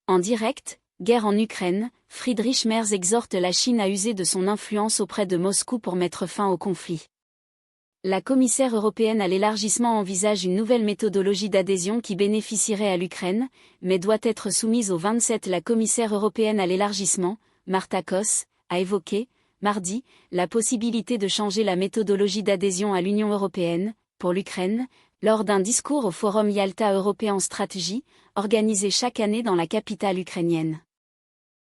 En direct, guerre en Ukraine, Friedrich Merz exhorte la Chine à user de son influence auprès de Moscou pour mettre fin au conflit. La commissaire européenne à l'élargissement envisage une nouvelle méthodologie d'adhésion qui bénéficierait à l'Ukraine, mais doit être soumise aux 27. La commissaire européenne à l'élargissement, Marta Koss, a évoqué, mardi, la possibilité de changer la méthodologie d'adhésion à l'Union européenne, pour l'Ukraine, lors d'un discours au Forum Yalta European Strategy, organisé chaque année dans la capitale ukrainienne.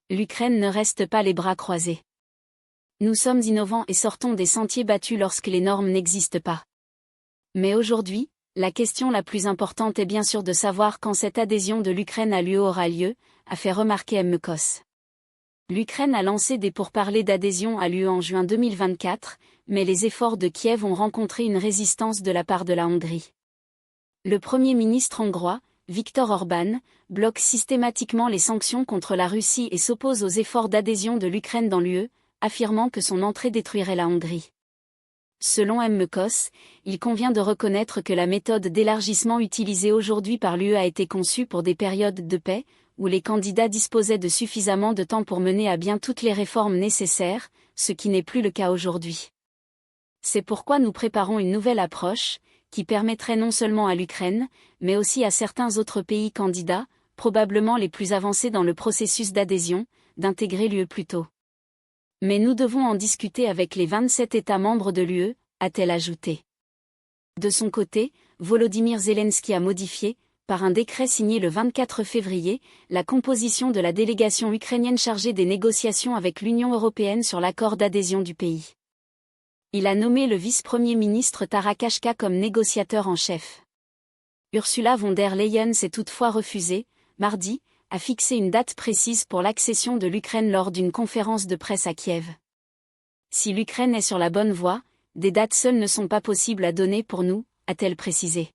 L'Ukraine ne reste pas les bras croisés. Nous sommes innovants et sortons des sentiers battus lorsque les normes n'existent pas. Mais aujourd'hui, la question la plus importante est bien sûr de savoir quand cette adhésion de l'Ukraine à l'UE aura lieu, a fait remarquer M. Koss. L'Ukraine a lancé des pourparlers d'adhésion à l'UE en juin 2024, mais les efforts de Kiev ont rencontré une résistance de la part de la Hongrie. Le Premier ministre hongrois, Viktor Orban, bloque systématiquement les sanctions contre la Russie et s'oppose aux efforts d'adhésion de l'Ukraine dans l'UE, affirmant que son entrée détruirait la Hongrie. Selon M. Koss, il convient de reconnaître que la méthode d'élargissement utilisée aujourd'hui par l'UE a été conçue pour des périodes de paix, où les candidats disposaient de suffisamment de temps pour mener à bien toutes les réformes nécessaires, ce qui n'est plus le cas aujourd'hui. C'est pourquoi nous préparons une nouvelle approche, qui permettrait non seulement à l'Ukraine, mais aussi à certains autres pays candidats, probablement les plus avancés dans le processus d'adhésion, d'intégrer l'UE plus tôt. Mais nous devons en discuter avec les 27 États membres de l'UE, a-t-elle ajouté. De son côté, Volodymyr Zelensky a modifié, par un décret signé le 24 février, la composition de la délégation ukrainienne chargée des négociations avec l'Union européenne sur l'accord d'adhésion du pays. Il a nommé le vice-premier ministre Taras Kashka comme négociateur en chef. Ursula von der Leyen s'est toutefois refusée, mardi, à fixer une date précise pour l'accession de l'Ukraine lors d'une conférence de presse à Kiev. Si l'Ukraine est sur la bonne voie, des dates seules ne sont pas possibles à donner pour nous, a-t-elle précisé.